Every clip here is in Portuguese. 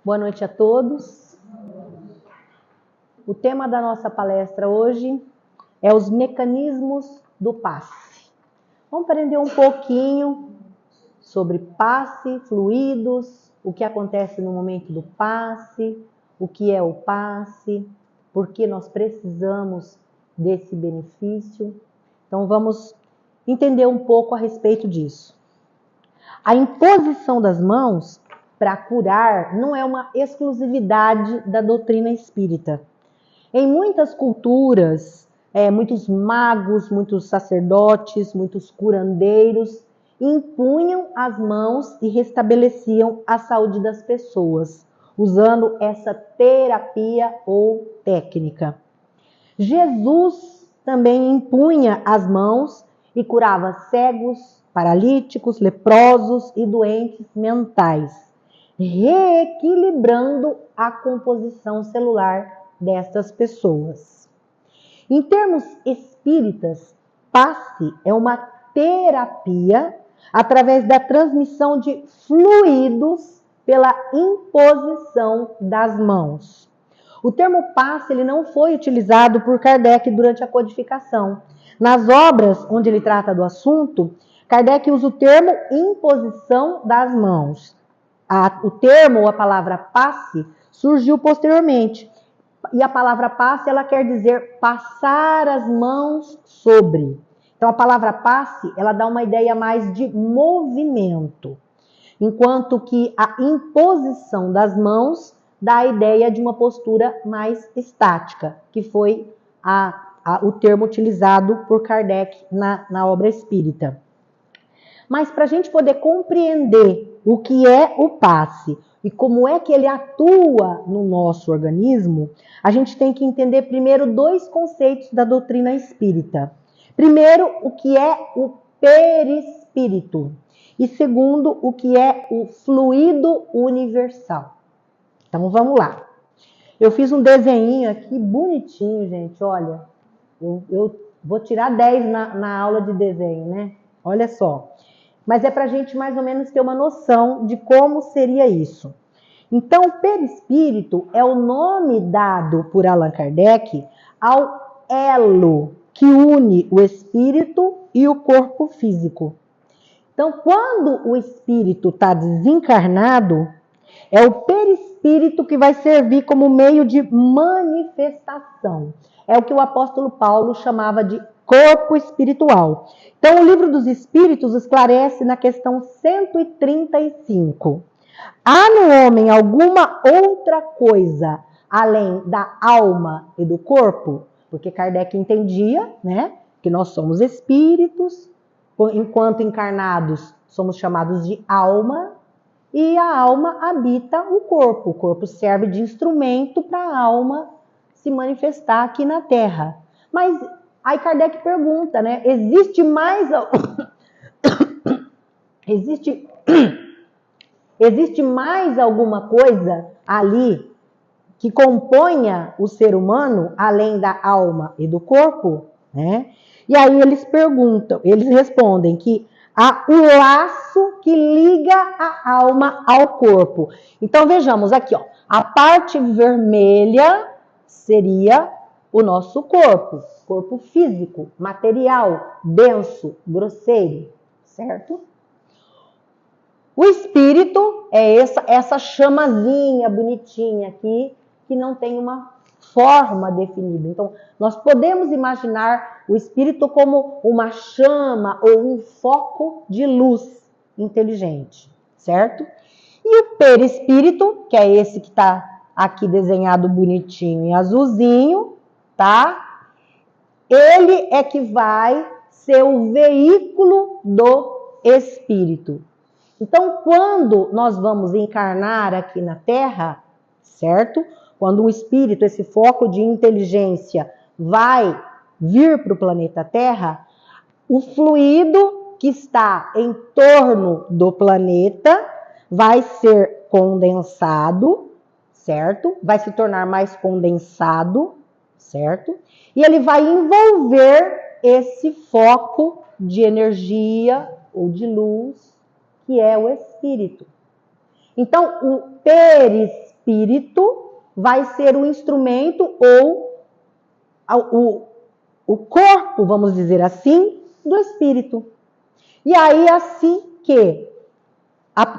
Boa noite a todos. O tema da nossa palestra hoje é os mecanismos do passe. Vamos aprender um pouquinho sobre passe, fluidos, o que acontece no momento do passe, o que é o passe, por que nós precisamos desse benefício. Então vamos entender um pouco a respeito disso. A imposição das mãos para curar não é uma exclusividade da doutrina espírita. Em muitas culturas, muitos magos, muitos sacerdotes, muitos curandeiros impunham as mãos e restabeleciam a saúde das pessoas, usando essa terapia ou técnica. Jesus também impunha as mãos e curava cegos, paralíticos, leprosos e doentes mentais, reequilibrando a composição celular destas pessoas. Em termos espíritas, passe é uma terapia através da transmissão de fluidos pela imposição das mãos. O termo passe ele não foi utilizado por Kardec durante a codificação. Nas obras onde ele trata do assunto, Kardec usa o termo imposição das mãos. O termo ou a palavra passe surgiu posteriormente. E a palavra passe, ela quer dizer passar as mãos sobre. Então, a palavra passe, ela dá uma ideia mais de movimento. Enquanto que a imposição das mãos dá a ideia de uma postura mais estática, que foi o termo utilizado por Kardec na obra espírita. Mas para a gente poder compreender o que é o passe e como é que ele atua no nosso organismo, a gente tem que entender primeiro dois conceitos da doutrina espírita. Primeiro, o que é o perispírito. E segundo, o que é o fluido universal. Então vamos lá. Eu fiz um desenho aqui bonitinho, gente. Olha, eu vou tirar 10 na aula de desenho, né? Olha só. Mas é para a gente mais ou menos ter uma noção de como seria isso. Então, o perispírito é o nome dado por Allan Kardec ao elo que une o espírito e o corpo físico. Então, quando o espírito está desencarnado, é o perispírito que vai servir como meio de manifestação. É o que o apóstolo Paulo chamava de corpo espiritual. Então, o Livro dos Espíritos esclarece na questão 135. Há no homem alguma outra coisa além da alma e do corpo? Porque Kardec entendia, né, que nós somos espíritos, enquanto encarnados somos chamados de alma, e a alma habita o corpo. O corpo serve de instrumento para a alma se manifestar aqui na Terra. Mas aí Kardec pergunta, né? Existe mais alguma coisa ali que componha o ser humano, além da alma e do corpo? Né? E aí eles respondem que há o laço que liga a alma ao corpo. Então vejamos aqui, ó, a parte vermelha seria o nosso corpo físico, material, denso, grosseiro, certo? O espírito é essa chamazinha bonitinha aqui, que não tem uma forma definida. Então, nós podemos imaginar o espírito como uma chama ou um foco de luz inteligente, certo? E o perispírito, que é esse que está aqui desenhado bonitinho em azulzinho, tá? Ele é que vai ser o veículo do espírito. Então, quando nós vamos encarnar aqui na Terra, certo? Quando o espírito, esse foco de inteligência, vai vir para o planeta Terra, o fluido que está em torno do planeta vai ser condensado, certo? Vai se tornar mais condensado, certo? E ele vai envolver esse foco de energia ou de luz, que é o espírito. Então, o perispírito espírito vai ser o instrumento ou o corpo, vamos dizer assim, do espírito. E aí, assim que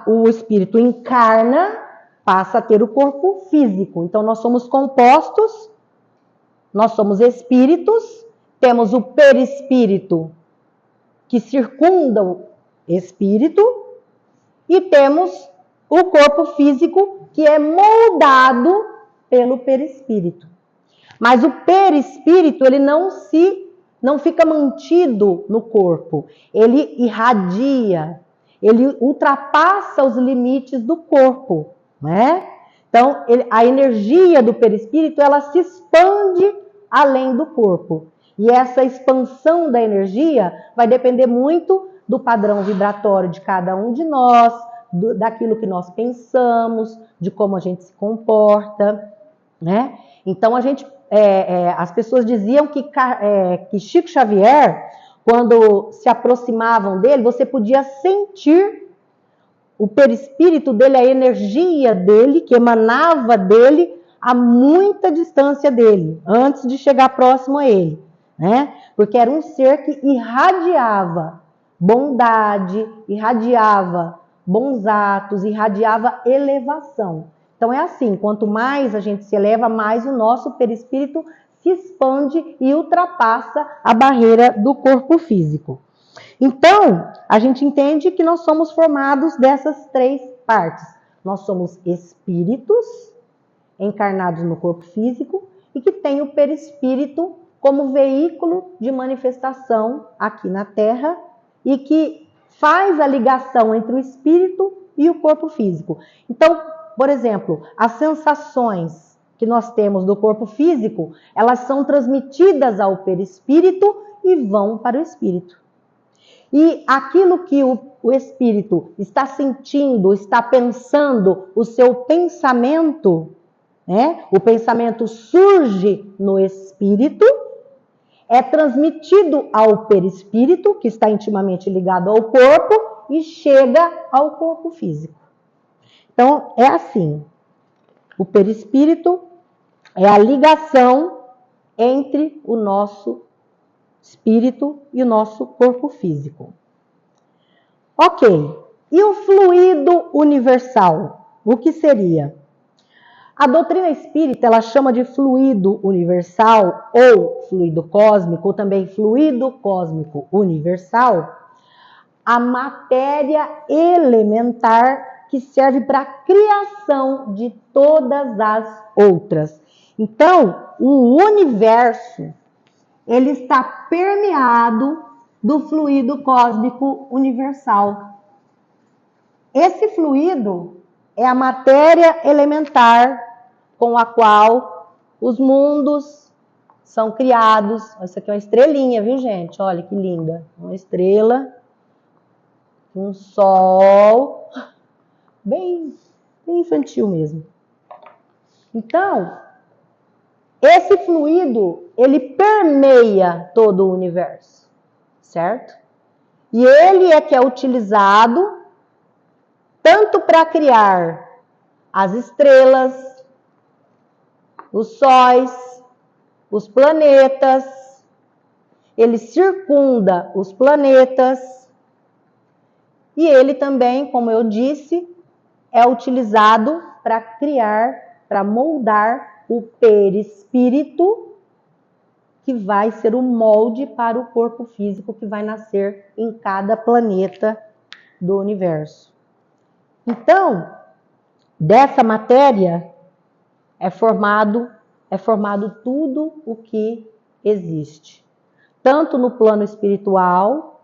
o espírito encarna, passa a ter o corpo físico. Então, nós somos compostos, nós somos espíritos, temos o perispírito que circunda o espírito e temos o corpo físico que é moldado pelo perispírito. Mas o perispírito, ele não fica mantido no corpo, ele irradia, ele ultrapassa os limites do corpo, né? Então, a energia do perispírito, ela se expande além do corpo. E essa expansão da energia vai depender muito do padrão vibratório de cada um de nós, daquilo que nós pensamos, de como a gente se comporta, né? Então, as pessoas diziam que Chico Xavier, quando se aproximavam dele, você podia sentir o perispírito dele, a energia dele, que emanava dele a muita distância dele, antes de chegar próximo a ele, né? Porque era um ser que irradiava bondade, irradiava bons atos, irradiava elevação. Então é assim, quanto mais a gente se eleva, mais o nosso perispírito se expande e ultrapassa a barreira do corpo físico. Então, a gente entende que nós somos formados dessas três partes. Nós somos espíritos encarnados no corpo físico e que tem o perispírito como veículo de manifestação aqui na Terra e que faz a ligação entre o espírito e o corpo físico. Então, por exemplo, as sensações que nós temos do corpo físico, elas são transmitidas ao perispírito e vão para o espírito. E aquilo que o espírito está sentindo, está pensando, o seu pensamento, né? O pensamento surge no espírito, é transmitido ao perispírito, que está intimamente ligado ao corpo, e chega ao corpo físico. Então, é assim. O perispírito é a ligação entre o nosso espírito e o nosso corpo físico. Ok. E o fluido universal? O que seria? A doutrina espírita, ela chama de fluido universal, ou fluido cósmico, ou também fluido cósmico universal, a matéria elementar que serve para a criação de todas as outras. Então, o universo, ele está permeado do fluido cósmico universal. Esse fluido é a matéria elementar com a qual os mundos são criados. Essa aqui é uma estrelinha, viu, gente? Olha que linda. Uma estrela, um sol, bem infantil mesmo. Então, esse fluido, ele permeia todo o universo, certo? E ele é que é utilizado tanto para criar as estrelas, os sóis, os planetas, ele circunda os planetas e ele também, como eu disse, é utilizado para criar, para moldar o perispírito que vai ser o molde para o corpo físico que vai nascer em cada planeta do universo. Então, dessa matéria é formado tudo o que existe. Tanto no plano espiritual,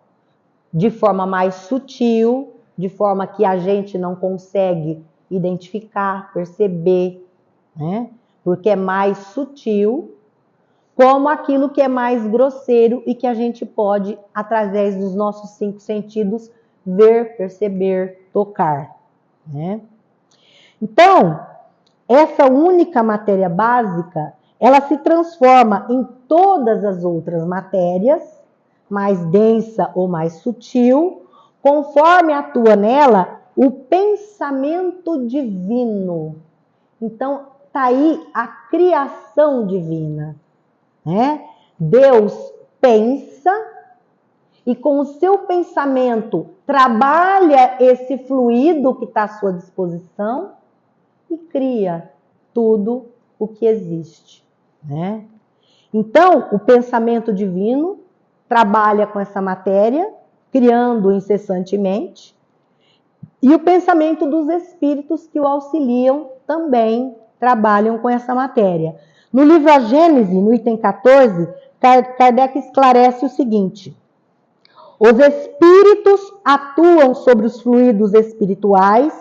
de forma mais sutil, de forma que a gente não consegue identificar, perceber, né? Porque é mais sutil, como aquilo que é mais grosseiro e que a gente pode, através dos nossos 5 sentidos, ver, perceber, tocar, né? Então, essa única matéria básica, ela se transforma em todas as outras matérias, mais densa ou mais sutil, conforme atua nela o pensamento divino. Então, está aí a criação divina, né? Deus pensa e com o seu pensamento trabalha esse fluido que está à sua disposição e cria tudo o que existe, né? Então, o pensamento divino trabalha com essa matéria, criando incessantemente, e o pensamento dos espíritos que o auxiliam também trabalham com essa matéria. No livro A Gênese, no item 14, Kardec esclarece o seguinte: os espíritos atuam sobre os fluidos espirituais,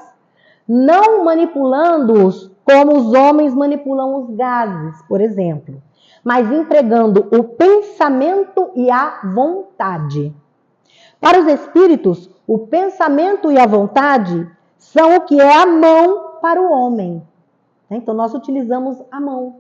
não manipulando-os como os homens manipulam os gases, por exemplo, mas empregando o pensamento e a vontade. Para os espíritos, o pensamento e a vontade são o que é a mão para o homem. Então, nós utilizamos a mão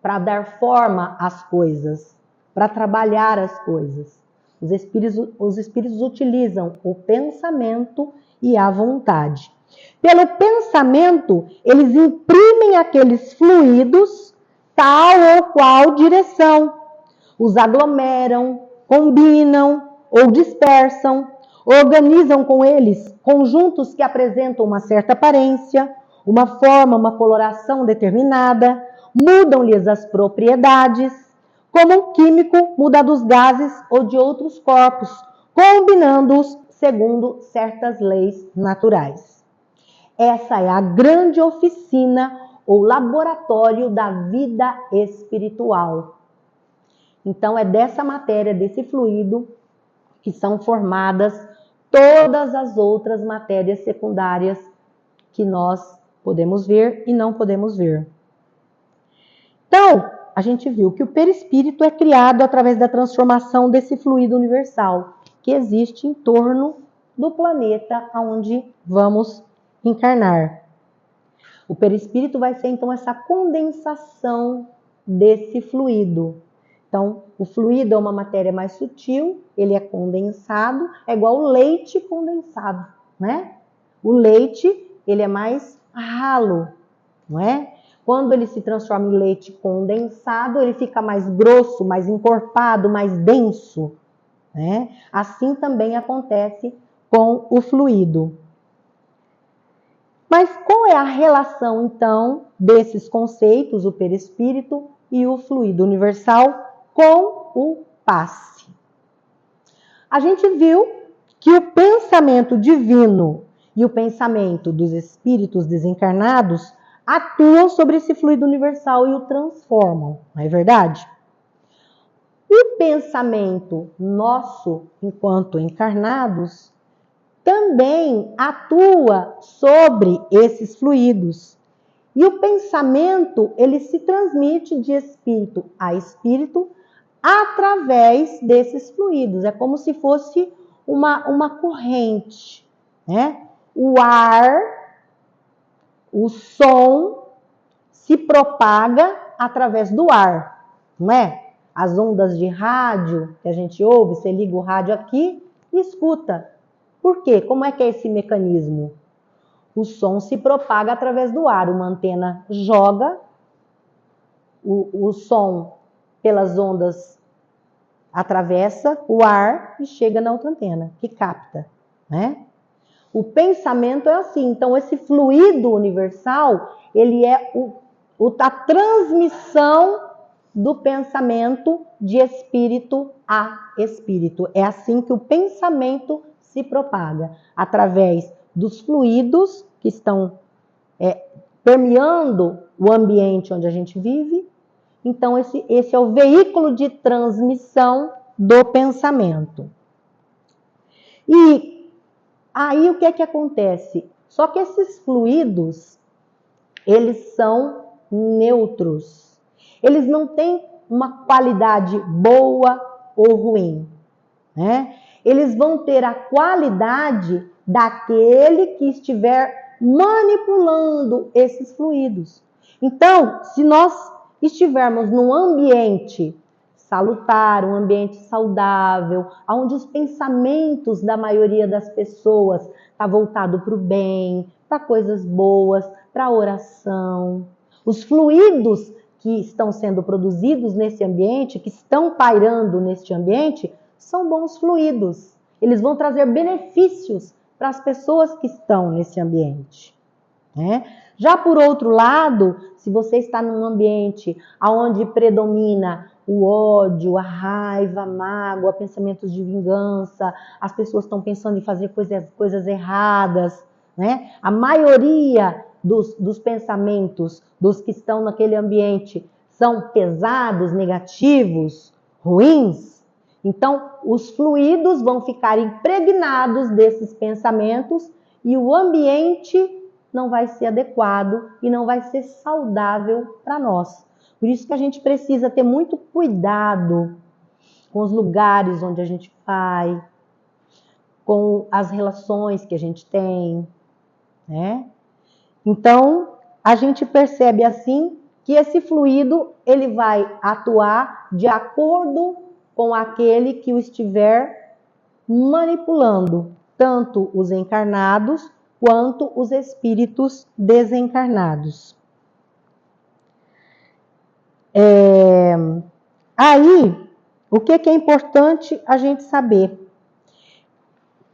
para dar forma às coisas, para trabalhar as coisas. Os espíritos utilizam o pensamento e a vontade. Pelo pensamento, eles imprimem aqueles fluidos tal ou qual direção. Os aglomeram, combinam ou dispersam, organizam com eles conjuntos que apresentam uma certa aparência, uma forma, uma coloração determinada, mudam-lhes as propriedades, como um químico muda dos gases ou de outros corpos, combinando-os segundo certas leis naturais. Essa é a grande oficina ou laboratório da vida espiritual. Então, é dessa matéria, desse fluido, que são formadas todas as outras matérias secundárias que nós podemos ver e não podemos ver. Então, a gente viu que o perispírito é criado através da transformação desse fluido universal que existe em torno do planeta onde vamos encarnar. O perispírito vai ser, então, essa condensação desse fluido. Então, o fluido é uma matéria mais sutil, ele é condensado, é igual o leite condensado, né? O leite, ele é mais ralo, não é? Quando ele se transforma em leite condensado, ele fica mais grosso, mais encorpado, mais denso, né? Assim também acontece com o fluido. Mas qual é a relação, então, desses conceitos, o perispírito e o fluido universal, com o passe? A gente viu que o pensamento divino e o pensamento dos espíritos desencarnados atuam sobre esse fluido universal e o transformam, não é verdade? O pensamento nosso, enquanto encarnados, também atua sobre esses fluidos. E o pensamento, ele se transmite de espírito a espírito através desses fluidos. É como se fosse uma corrente, né? O ar, o som se propaga através do ar, não é? As ondas de rádio que a gente ouve, você liga o rádio aqui e escuta. Por quê? Como é que é esse mecanismo? O som se propaga através do ar. Uma antena joga o som pelas ondas, atravessa o ar e chega na outra antena, que capta, né? O pensamento é assim. Então, esse fluido universal, ele é a transmissão do pensamento de espírito a espírito. É assim que o pensamento se propaga, através dos fluidos que estão permeando o ambiente onde a gente vive. Então, esse é o veículo de transmissão do pensamento. E aí, o que é que acontece? Só que esses fluidos, eles são neutros. Eles não têm uma qualidade boa ou ruim, né? Eles vão ter a qualidade daquele que estiver manipulando esses fluidos. Então, se nós estivermos num ambiente salutar, um ambiente saudável, onde os pensamentos da maioria das pessoas estão voltados para o bem, para coisas boas, para oração, Os fluidos que estão sendo produzidos nesse ambiente, que estão pairando neste ambiente, são bons fluidos. Eles vão trazer benefícios para as pessoas que estão nesse ambiente, né? Já por outro lado, se você está num ambiente onde predomina o ódio, a raiva, a mágoa, pensamentos de vingança, as pessoas estão pensando em fazer coisas erradas, né? A maioria dos pensamentos dos que estão naquele ambiente são pesados, negativos, ruins. Então, os fluidos vão ficar impregnados desses pensamentos e o ambiente não vai ser adequado e não vai ser saudável para nós. Por isso que a gente precisa ter muito cuidado com os lugares onde a gente vai, com as relações que a gente tem, né? Então, a gente percebe assim que esse fluido ele vai atuar de acordo com aquele que o estiver manipulando, tanto os encarnados quanto os espíritos desencarnados. Aí, o que é importante a gente saber?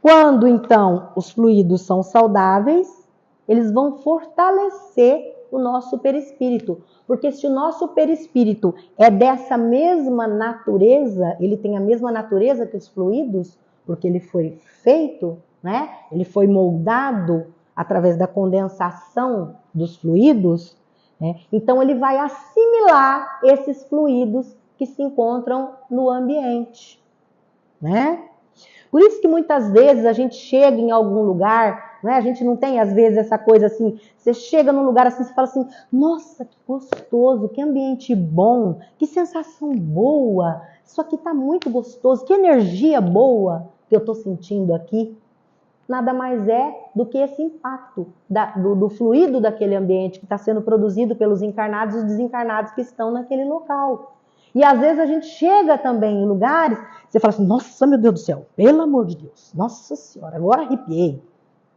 Quando, então, os fluidos são saudáveis, eles vão fortalecer o nosso perispírito. Porque se o nosso perispírito é dessa mesma natureza, ele tem a mesma natureza que os fluidos, porque ele foi feito, né? Ele foi moldado através da condensação dos fluidos, né? Então ele vai assimilar esses fluidos que se encontram no ambiente, né? Por isso que muitas vezes a gente chega em algum lugar, né? A gente não tem às vezes essa coisa assim, você chega num lugar assim, você fala assim, nossa, que gostoso, que ambiente bom, que sensação boa, isso aqui tá muito gostoso, que energia boa que eu tô sentindo aqui. Nada mais é do que esse impacto do fluido daquele ambiente que está sendo produzido pelos encarnados e desencarnados que estão naquele local. E às vezes a gente chega também em lugares, você fala assim, nossa, meu Deus do céu, pelo amor de Deus, nossa senhora, agora arrepiei,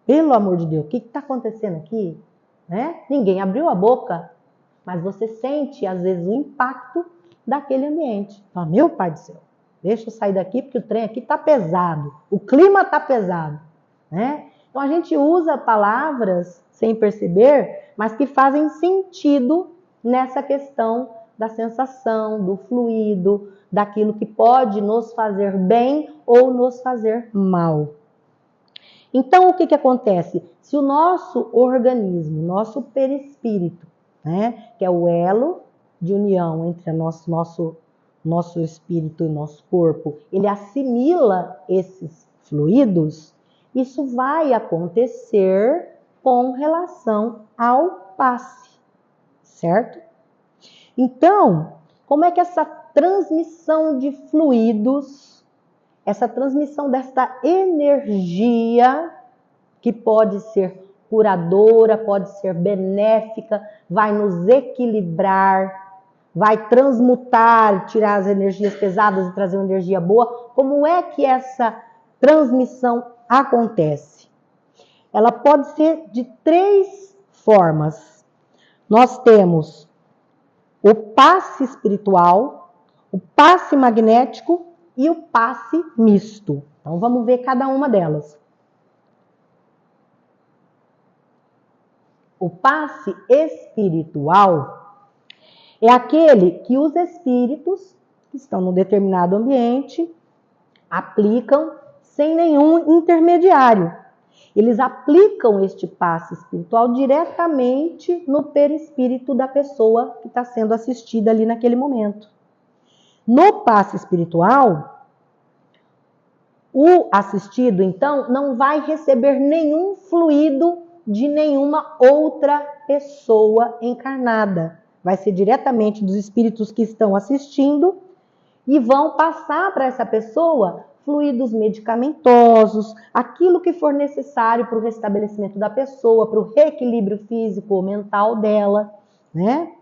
pelo amor de Deus, o que está acontecendo aqui? Né? Ninguém abriu a boca, mas você sente às vezes o impacto daquele ambiente. Fala, meu pai do céu, deixa eu sair daqui porque o trem aqui está pesado, o clima está pesado. Né? Então a gente usa palavras sem perceber, mas que fazem sentido nessa questão da sensação, do fluido, daquilo que pode nos fazer bem ou nos fazer mal. Então o que acontece? Se o nosso organismo, nosso perispírito, né, que é o elo de união entre nosso espírito e nosso corpo, ele assimila esses fluidos, isso vai acontecer com relação ao passe, certo? Então, como é que essa transmissão de fluidos, essa transmissão desta energia, que pode ser curadora, pode ser benéfica, vai nos equilibrar, vai transmutar, tirar as energias pesadas e trazer uma energia boa, como é que essa transmissão acontece? Ela pode ser de 3 formas. Nós temos o passe espiritual, o passe magnético e o passe misto. Então vamos ver cada uma delas. O passe espiritual é aquele que os espíritos que estão num determinado ambiente aplicam sem nenhum intermediário. Eles aplicam este passe espiritual diretamente no perispírito da pessoa que está sendo assistida ali naquele momento. No passe espiritual, o assistido, então, não vai receber nenhum fluido de nenhuma outra pessoa encarnada. Vai ser diretamente dos espíritos que estão assistindo e vão passar para essa pessoa fluidos medicamentosos, aquilo que for necessário para o restabelecimento da pessoa, para o reequilíbrio físico ou mental dela, né?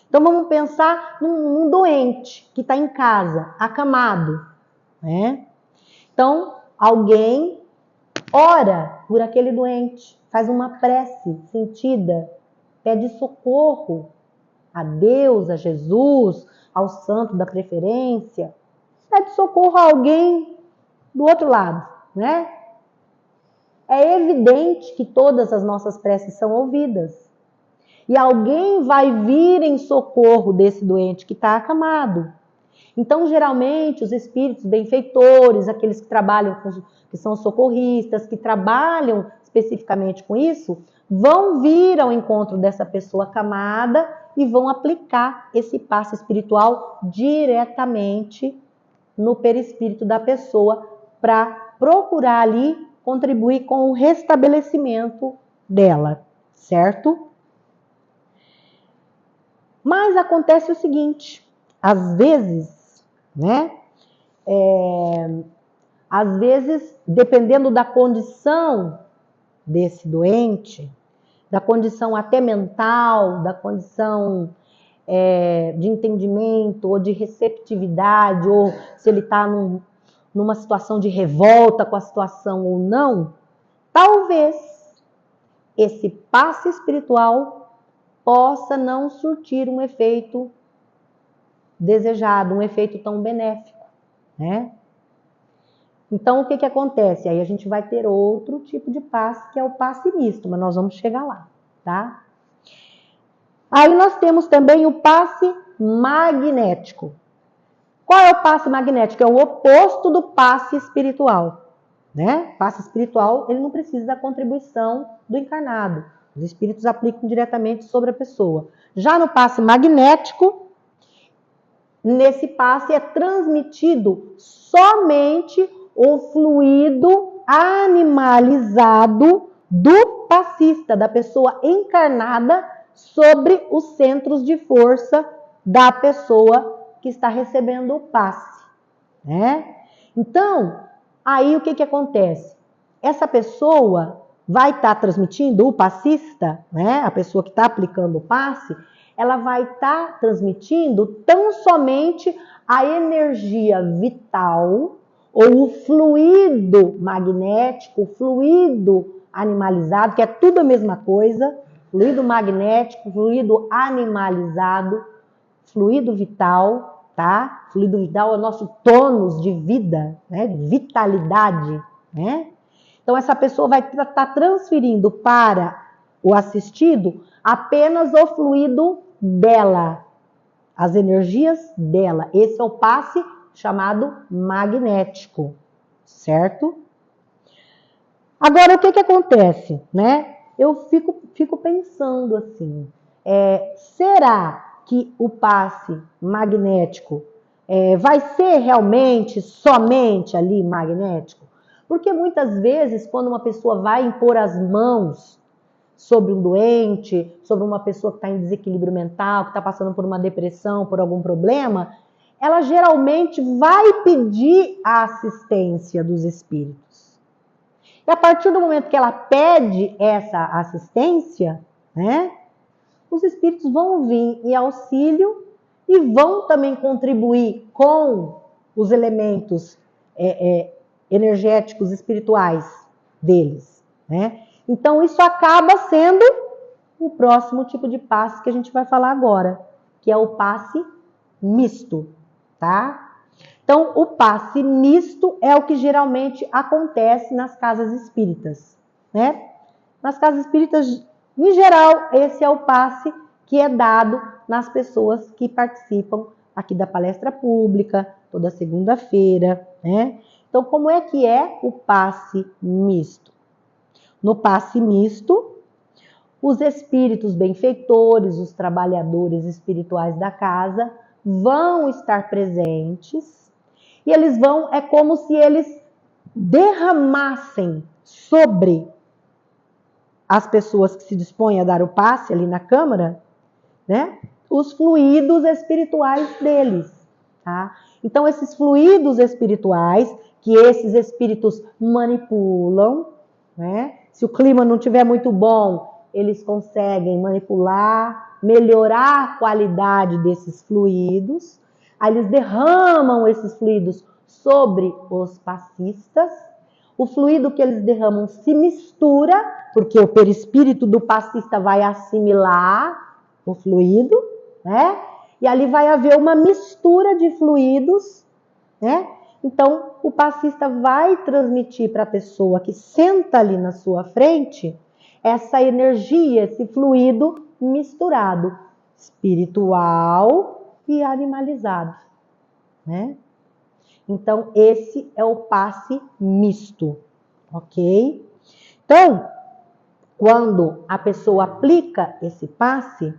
Então vamos pensar num doente que está em casa, acamado, né? Então alguém ora por aquele doente, faz uma prece sentida, pede socorro, a Deus, a Jesus, ao santo da preferência, pede socorro a alguém do outro lado, né? É evidente que todas as nossas preces são ouvidas. E alguém vai vir em socorro desse doente que está acamado. Então, geralmente, os espíritos benfeitores, aqueles que trabalham, que são socorristas, que trabalham especificamente com isso, vão vir ao encontro dessa pessoa acamada e vão aplicar esse passe espiritual diretamente no perispírito da pessoa para procurar ali contribuir com o restabelecimento dela, certo? Mas acontece o seguinte, às vezes, né? Às vezes, dependendo da condição desse doente, da condição até mental, da condição de entendimento ou de receptividade, ou se ele está numa situação de revolta com a situação ou não, talvez esse passe espiritual possa não surtir um efeito desejado, um efeito tão benéfico, né? Então, o que acontece? Aí a gente vai ter outro tipo de passe, que é o passe misto, mas nós vamos chegar lá, tá? Aí nós temos também o passe magnético. Qual é o passe magnético? É o oposto do passe espiritual, né? Passe espiritual, ele não precisa da contribuição do encarnado. Os espíritos aplicam diretamente sobre a pessoa. Já no passe magnético, nesse passe é transmitido somente o fluido animalizado do passista, da pessoa encarnada, sobre os centros de força da pessoa que está recebendo o passe, né? Então, aí o que acontece? Essa pessoa vai estar transmitindo, o passista, né? A pessoa que está aplicando o passe, ela vai estar transmitindo tão somente a energia vital ou o fluido magnético, o fluido animalizado, que é tudo a mesma coisa, fluido magnético, fluido animalizado, fluido vital, tá? Fluido vital é o nosso tônus de vida, né? De vitalidade, né? Então, essa pessoa vai estar transferindo para o assistido apenas o fluido dela, as energias dela. Esse é o passe chamado magnético, certo? Agora, o que acontece, né? Eu fico pensando assim, será que o passe magnético vai ser realmente somente ali magnético? Porque muitas vezes, quando uma pessoa vai impor as mãos sobre um doente, sobre uma pessoa que está em desequilíbrio mental, que está passando por uma depressão, por algum problema, ela geralmente vai pedir a assistência dos espíritos. E a partir do momento que ela pede essa assistência, né, os espíritos vão vir em auxílio e vão também contribuir com os elementos energéticos espirituais deles, né? Então, isso acaba sendo o próximo tipo de passe que a gente vai falar agora, que é o passe misto, tá? Então, o passe misto é o que geralmente acontece nas casas espíritas, né? Nas casas espíritas, em geral, esse é o passe que é dado nas pessoas que participam aqui da palestra pública, toda segunda-feira, né? Então, como é que é o passe misto? No passe misto, os espíritos benfeitores, os trabalhadores espirituais da casa vão estar presentes e eles vão, é como se eles derramassem sobre as pessoas que se dispõem a dar o passe ali na câmara, né, os fluidos espirituais deles, tá? Então, esses fluidos espirituais, que esses espíritos manipulam, né? Se o clima não estiver muito bom, eles conseguem manipular, melhorar a qualidade desses fluidos. Aí eles derramam esses fluidos sobre os passistas. O fluido que eles derramam se mistura, porque o perispírito do passista vai assimilar o fluido, né? E ali vai haver uma mistura de fluidos, né? Então, o passista vai transmitir para a pessoa que senta ali na sua frente essa energia, esse fluido misturado, espiritual e animalizado, né? Então, esse é o passe misto, ok? Então, quando a pessoa aplica esse passe,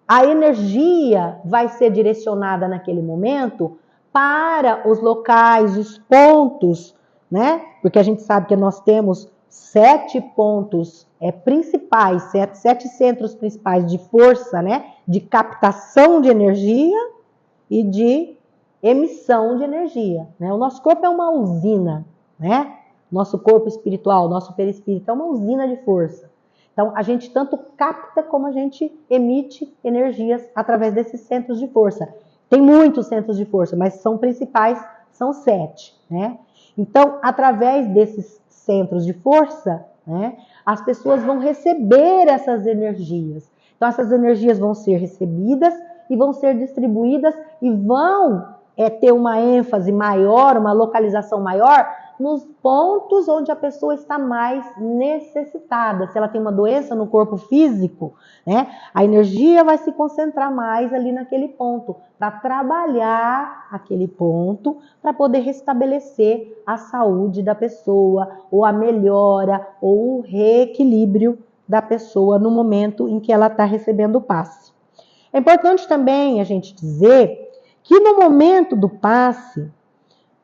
a energia vai ser direcionada naquele momento para os locais, os pontos, né? Porque a gente sabe que nós temos 7 pontos principais, 7 centros principais de força, né? De captação de energia e de emissão de energia, né? O nosso corpo é uma usina, né? Nosso corpo espiritual, nosso perispírito é uma usina de força. Então, a gente tanto capta como a gente emite energias através desses centros de força. Tem muitos centros de força, mas são principais, são 7, né? Então, através desses centros de força, né, as pessoas vão receber essas energias. Então, essas energias vão ser recebidas e vão ser distribuídas e vão ter uma ênfase maior, uma localização maior nos pontos onde a pessoa está mais necessitada. Se ela tem uma doença no corpo físico, né, a energia vai se concentrar mais ali naquele ponto, para trabalhar aquele ponto, para poder restabelecer a saúde da pessoa, ou a melhora, ou o reequilíbrio da pessoa no momento em que ela está recebendo o passe. É importante também a gente dizer que no momento do passe,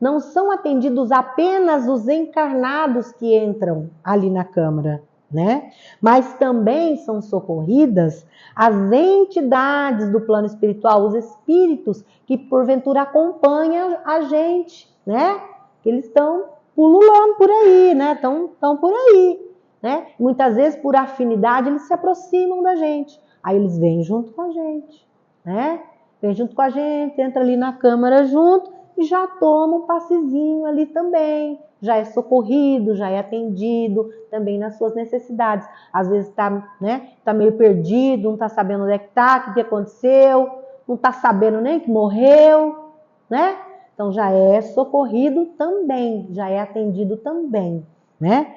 não são atendidos apenas os encarnados que entram ali na câmara, né? Mas também são socorridas as entidades do plano espiritual, os espíritos que porventura acompanham a gente, né? Eles estão pululando por aí, né? Estão por aí, né? Muitas vezes por afinidade eles se aproximam da gente, aí eles vêm junto com a gente, né? Vem junto com a gente, entra ali na câmara junto e já toma um passezinho ali também, já é socorrido, já é atendido também nas suas necessidades. Às vezes está, né, tá meio perdido, não está sabendo onde é que está, o que aconteceu, não está sabendo nem que morreu, né? Então já é socorrido também, já é atendido também, né?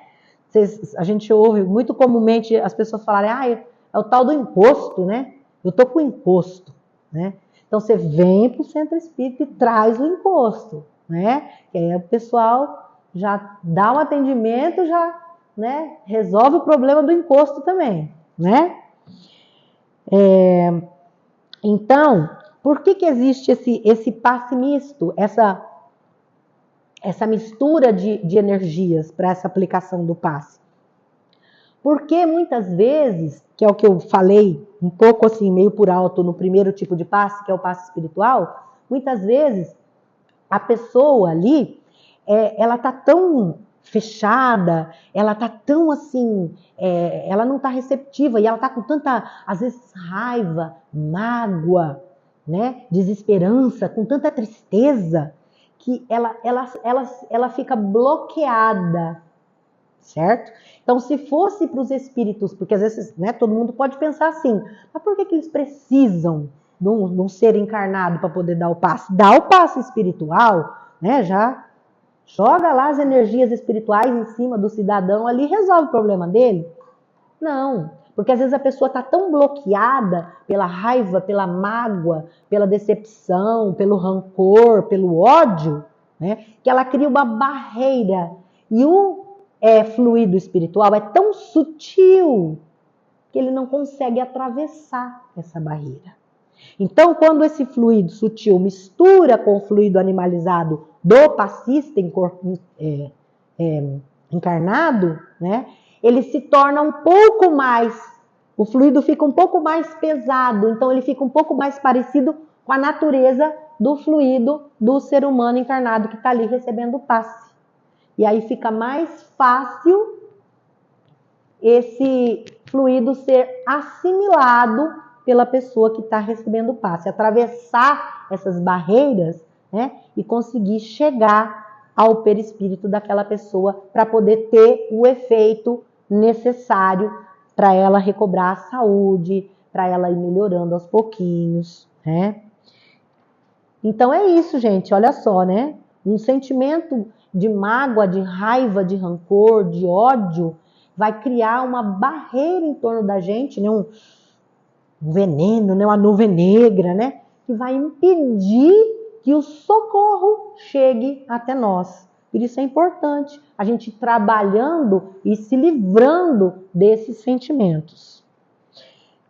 A gente ouve muito comumente as pessoas falarem, é o tal do encosto, né? Eu tô com encosto, né? Então, você vem para o centro espírita e traz o encosto, né? Que aí o pessoal já dá um atendimento, já, né, resolve o problema do encosto também, né? Então, por que existe esse passe misto, essa mistura de energias para essa aplicação do passe? Porque muitas vezes, que é o que eu falei um pouco assim, meio por alto no primeiro tipo de passe, que é o passe espiritual, muitas vezes a pessoa ali, ela tá tão fechada, ela tá tão assim, ela não tá receptiva e ela tá com tanta, às vezes, raiva, mágoa, né, desesperança, com tanta tristeza, que ela fica bloqueada, certo? Então, se fosse para os espíritos, porque às vezes, né, todo mundo pode pensar assim, mas por que eles precisam de um ser encarnado para poder dar o passe? Dá o passe espiritual, né, já joga lá as energias espirituais em cima do cidadão ali e resolve o problema dele? Não, porque às vezes a pessoa está tão bloqueada pela raiva, pela mágoa, pela decepção, pelo rancor, pelo ódio, né, que ela cria uma barreira. E o fluido espiritual é tão sutil que ele não consegue atravessar essa barreira. Então, quando esse fluido sutil mistura com o fluido animalizado do passista encarnado, né, ele se torna um pouco mais, o fluido fica um pouco mais pesado, então ele fica um pouco mais parecido com a natureza do fluido do ser humano encarnado que está ali recebendo o passe. E aí fica mais fácil esse fluido ser assimilado pela pessoa que está recebendo o passe, atravessar essas barreiras, né, e conseguir chegar ao perispírito daquela pessoa para poder ter o efeito necessário para ela recobrar a saúde, para ela ir melhorando aos pouquinhos, né? Então é isso, gente, olha só, né? Um sentimento de mágoa, de raiva, de rancor, de ódio, vai criar uma barreira em torno da gente, né? Um veneno, né? Uma nuvem negra, né? Que vai impedir que o socorro chegue até nós. Por isso é importante a gente ir trabalhando e se livrando desses sentimentos.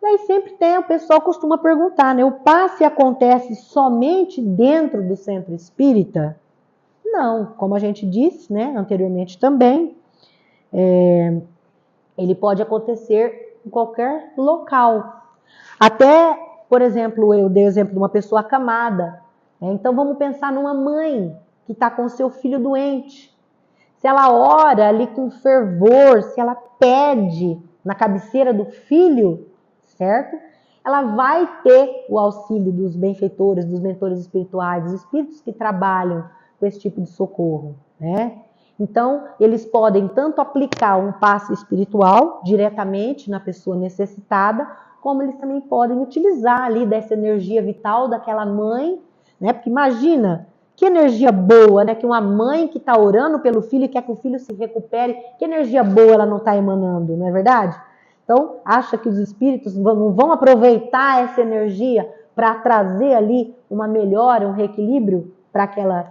E aí sempre tem, o pessoal costuma perguntar, né? O passe acontece somente dentro do centro espírita? Não, como a gente disse, né, anteriormente também, ele pode acontecer em qualquer local. Até, por exemplo, eu dei o exemplo de uma pessoa acamada. Né? Então vamos pensar numa mãe que está com seu filho doente. Se ela ora ali com fervor, se ela pede na cabeceira do filho, certo? Ela vai ter o auxílio dos benfeitores, dos mentores espirituais, dos espíritos que trabalham com esse tipo de socorro, né? Então, eles podem tanto aplicar um passe espiritual diretamente na pessoa necessitada, como eles também podem utilizar ali dessa energia vital daquela mãe, né? Porque imagina, que energia boa, né? Que uma mãe que está orando pelo filho e quer que o filho se recupere, que energia boa ela não está emanando, não é verdade? Então, acha que os espíritos não vão aproveitar essa energia para trazer ali uma melhora, um reequilíbrio para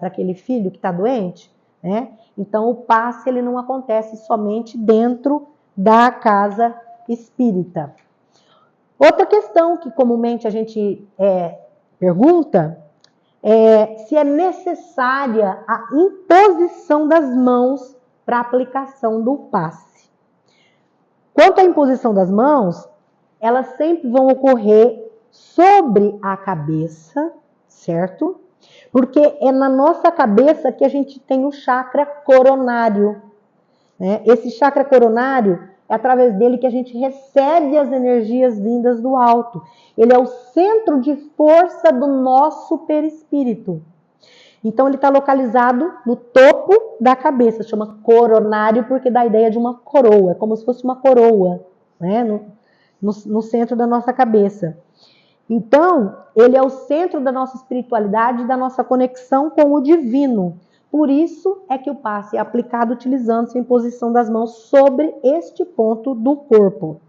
aquele filho que está doente? Né? Então, o passe ele não acontece somente dentro da casa espírita. Outra questão que comumente a gente pergunta é se é necessária a imposição das mãos para a aplicação do passe. Quanto à imposição das mãos, elas sempre vão ocorrer sobre a cabeça, certo? Porque é na nossa cabeça que a gente tem o chakra coronário. Né? Esse chakra coronário, é através dele que a gente recebe as energias vindas do alto. Ele é o centro de força do nosso perispírito. Então, ele está localizado no topo da cabeça, chama coronário porque dá a ideia de uma coroa, como se fosse uma coroa, né? No centro da nossa cabeça. Então, ele é o centro da nossa espiritualidade e da nossa conexão com o divino. Por isso é que o passe é aplicado utilizando-se a imposição das mãos sobre este ponto do corpo.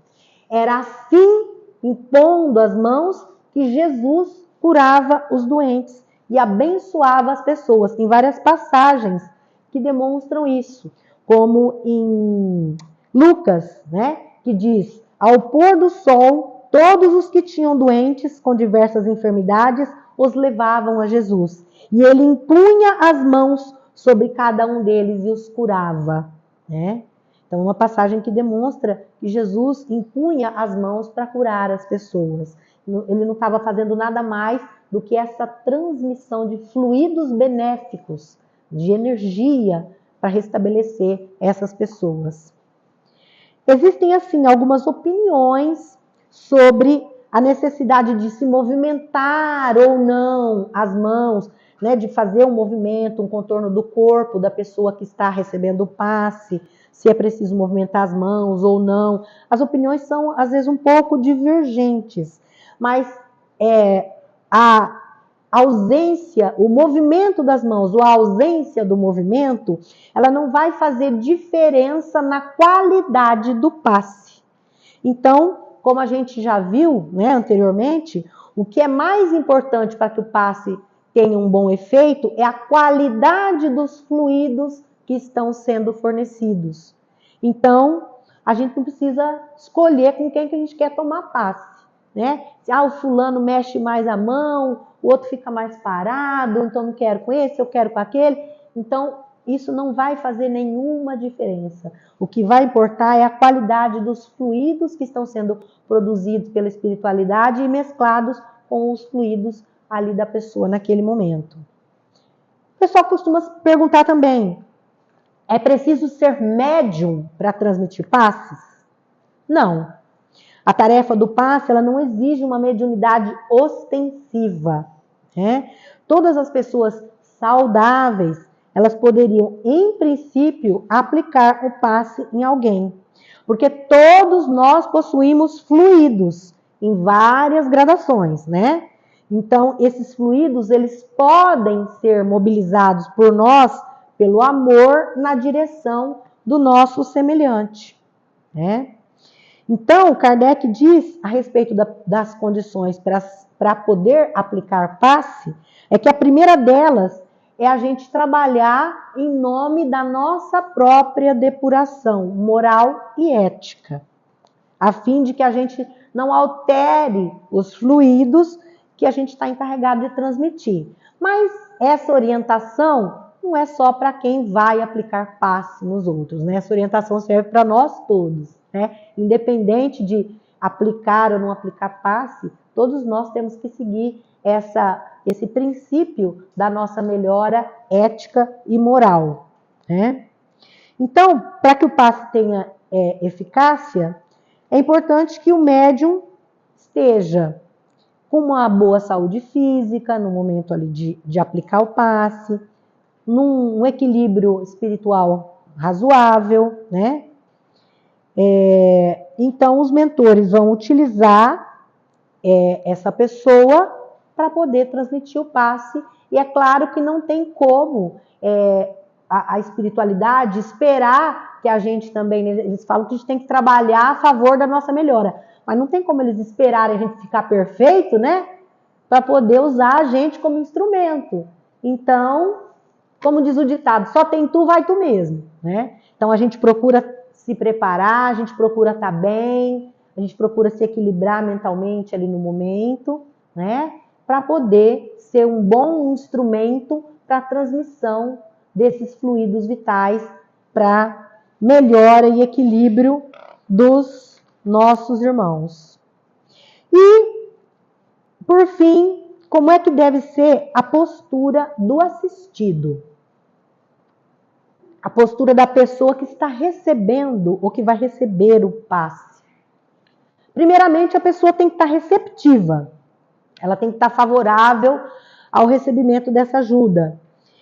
Era assim, impondo as mãos, que Jesus curava os doentes e abençoava as pessoas. Tem várias passagens que demonstram isso, como em Lucas, né, que diz: ao pôr do sol, todos os que tinham doentes com diversas enfermidades os levavam a Jesus. E ele impunha as mãos sobre cada um deles e os curava. Né? Então, uma passagem que demonstra que Jesus impunha as mãos para curar as pessoas. Ele não estava fazendo nada mais do que essa transmissão de fluidos benéficos, de energia, para restabelecer essas pessoas. Existem, assim, algumas opiniões sobre a necessidade de se movimentar ou não as mãos, né, de fazer um movimento, um contorno do corpo da pessoa que está recebendo o passe, se é preciso movimentar as mãos ou não. As opiniões são, às vezes, um pouco divergentes, mas a ausência, o movimento das mãos ou a ausência do movimento, ela não vai fazer diferença na qualidade do passe. Então, como a gente já viu, né, anteriormente, o que é mais importante para que o passe tenha um bom efeito é a qualidade dos fluidos que estão sendo fornecidos. Então, a gente não precisa escolher com quem que a gente quer tomar passe. Né? O fulano mexe mais a mão, o outro fica mais parado, então não quero com esse, eu quero com aquele. Então, isso não vai fazer nenhuma diferença. O que vai importar é a qualidade dos fluidos que estão sendo produzidos pela espiritualidade e mesclados com os fluidos ali da pessoa naquele momento. O pessoal costuma perguntar também, é preciso ser médium para transmitir passes? Não. A tarefa do passe, ela não exige uma mediunidade ostensiva. Né? Todas as pessoas saudáveis, elas poderiam, em princípio, aplicar o passe em alguém. Porque todos nós possuímos fluidos em várias gradações, né? Então, esses fluidos, eles podem ser mobilizados por nós, pelo amor, na direção do nosso semelhante, né? Então, Kardec diz a respeito das condições para poder aplicar passe, é que a primeira delas é a gente trabalhar em nome da nossa própria depuração moral e ética, a fim de que a gente não altere os fluidos que a gente está encarregado de transmitir. Mas essa orientação não é só para quem vai aplicar passe nos outros, né? Essa orientação serve para nós todos, né? Independente de aplicar ou não aplicar passe, todos nós temos que seguir esse princípio da nossa melhora ética e moral, né? Então, para que o passe tenha eficácia, é importante que o médium esteja com uma boa saúde física no momento ali de aplicar o passe, num equilíbrio espiritual razoável, né? Então, os mentores vão utilizar essa pessoa para poder transmitir o passe, e é claro que não tem como a espiritualidade esperar que a gente também, eles falam que a gente tem que trabalhar a favor da nossa melhora, mas não tem como eles esperarem a gente ficar perfeito, né? Para poder usar a gente como instrumento. Então, como diz o ditado, só tem tu, vai tu mesmo, né? Então a gente procura se preparar, a gente procura estar bem, a gente procura se equilibrar mentalmente ali no momento, né? Para poder ser um bom instrumento para a transmissão desses fluidos vitais, para melhora e equilíbrio dos nossos irmãos. E, por fim, como é que deve ser a postura do assistido? A postura da pessoa que está recebendo ou que vai receber o passe. Primeiramente, a pessoa tem que estar receptiva. Ela tem que estar favorável ao recebimento dessa ajuda.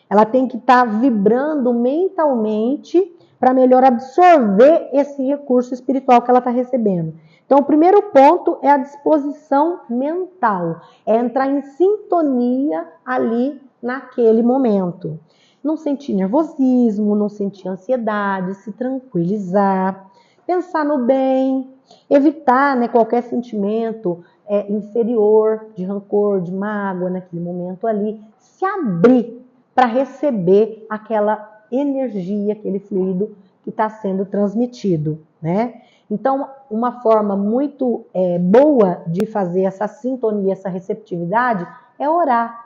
Ela tem que estar vibrando mentalmente para melhor absorver esse recurso espiritual que ela está recebendo. Então, o primeiro ponto é a disposição mental, é entrar em sintonia ali naquele momento. Não sentir nervosismo, não sentir ansiedade, se tranquilizar, pensar no bem, evitar, né, qualquer sentimento inferior, de rancor, de mágoa naquele momento ali, se abrir para receber aquela energia, aquele fluido que está sendo transmitido, né? Então, uma forma muito boa de fazer essa sintonia, essa receptividade, é orar.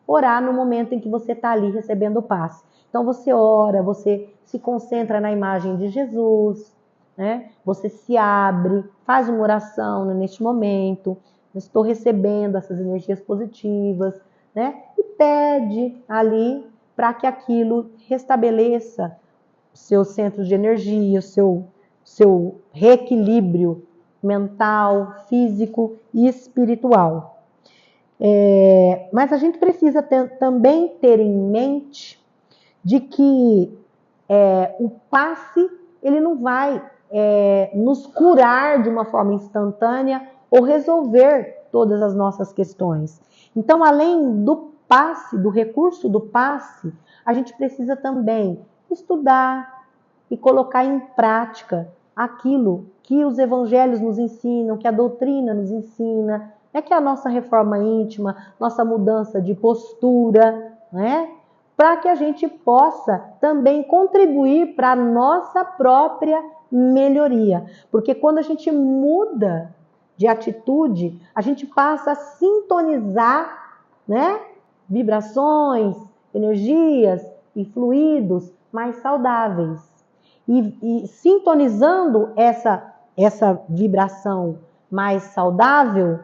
Orar no momento em que você está ali recebendo o passe. Então, você ora, você se concentra na imagem de Jesus, né? Você se abre, faz uma oração neste momento, eu estou recebendo essas energias positivas, né? E pede ali para que aquilo restabeleça seus centros de energia, seu reequilíbrio mental, físico e espiritual. Mas a gente precisa também ter em mente de que o passe ele não vai nos curar de uma forma instantânea ou resolver todas as nossas questões. Então, além do passe, do recurso do passe, a gente precisa também estudar e colocar em prática aquilo que os evangelhos nos ensinam, que a doutrina nos ensina, que é a nossa reforma íntima, nossa mudança de postura, né? Para que a gente possa também contribuir para a nossa própria melhoria. Porque quando a gente muda de atitude, a gente passa a sintonizar, né, vibrações, energias e fluidos mais saudáveis. E sintonizando essa vibração mais saudável,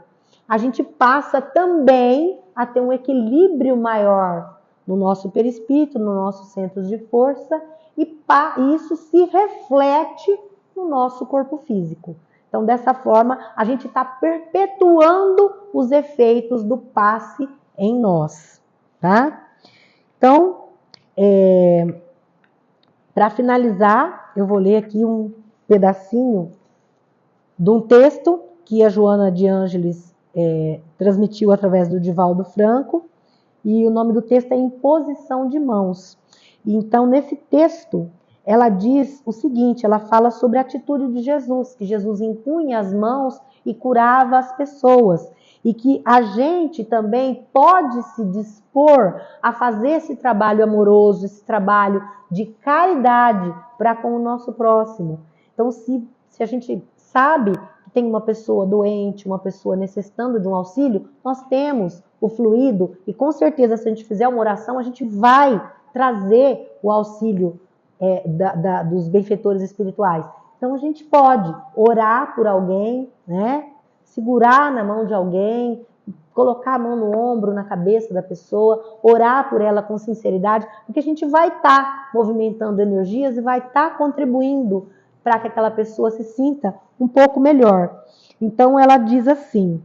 a gente passa também a ter um equilíbrio maior no nosso perispírito, nos nossos centros de força, e isso se reflete no nosso corpo físico. Então, dessa forma, a gente está perpetuando os efeitos do passe em nós, tá? Então, para finalizar, eu vou ler aqui um pedacinho de um texto que a Joana de Ângeles transmitiu através do Divaldo Franco, e o nome do texto é Imposição de Mãos. Então, nesse texto, ela diz o seguinte, ela fala sobre a atitude de Jesus, que Jesus impunha as mãos e curava as pessoas, e que a gente também pode se dispor a fazer esse trabalho amoroso, esse trabalho de caridade para com o nosso próximo. Então, se a gente sabe que tem uma pessoa doente, uma pessoa necessitando de um auxílio, nós temos o fluido e com certeza se a gente fizer uma oração, a gente vai trazer o auxílio dos benfeitores espirituais. Então a gente pode orar por alguém, né? Segurar na mão de alguém, colocar a mão no ombro, na cabeça da pessoa, orar por ela com sinceridade, porque a gente vai estar movimentando energias e vai estar contribuindo para que aquela pessoa se sinta um pouco melhor. Então ela diz assim: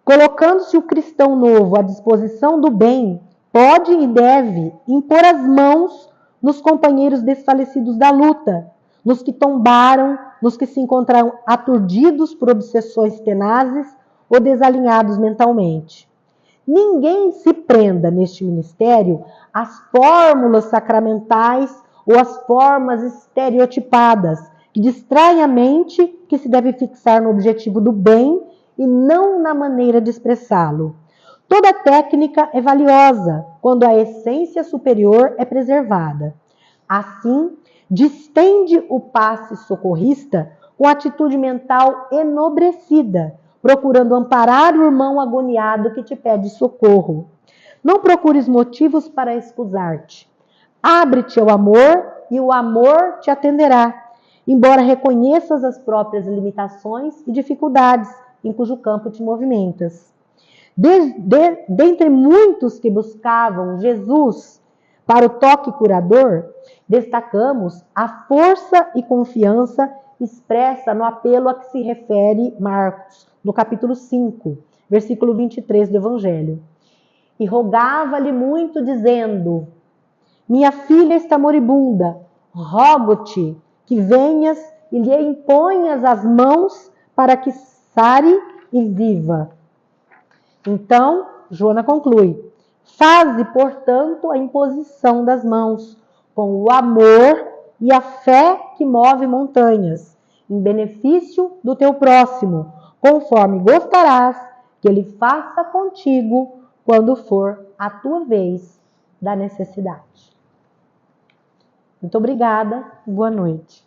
colocando-se o cristão novo à disposição do bem, pode e deve impor as mãos nos companheiros desfalecidos da luta, nos que tombaram, nos que se encontraram aturdidos por obsessões tenazes ou desalinhados mentalmente. Ninguém se prenda neste ministério às fórmulas sacramentais ou às formas estereotipadas que distraem a mente, que se deve fixar no objetivo do bem e não na maneira de expressá-lo. Toda técnica é valiosa quando a essência superior é preservada. Assim, distende o passe socorrista com atitude mental enobrecida, procurando amparar o irmão agoniado que te pede socorro. Não procures motivos para excusar-te. Abre-te ao amor e o amor te atenderá, embora reconheças as próprias limitações e dificuldades em cujo campo te movimentas. Dentre muitos que buscavam Jesus para o toque curador, destacamos a força e confiança expressa no apelo a que se refere Marcos, no capítulo 5, versículo 23 do Evangelho. E rogava-lhe muito, dizendo: minha filha está moribunda, rogo-te que venhas e lhe imponhas as mãos para que sare e viva. Então, Joana conclui: faze, portanto, a imposição das mãos, com o amor e a fé que move montanhas, em benefício do teu próximo, conforme gostarás que ele faça contigo quando for a tua vez da necessidade. Muito obrigada, boa noite.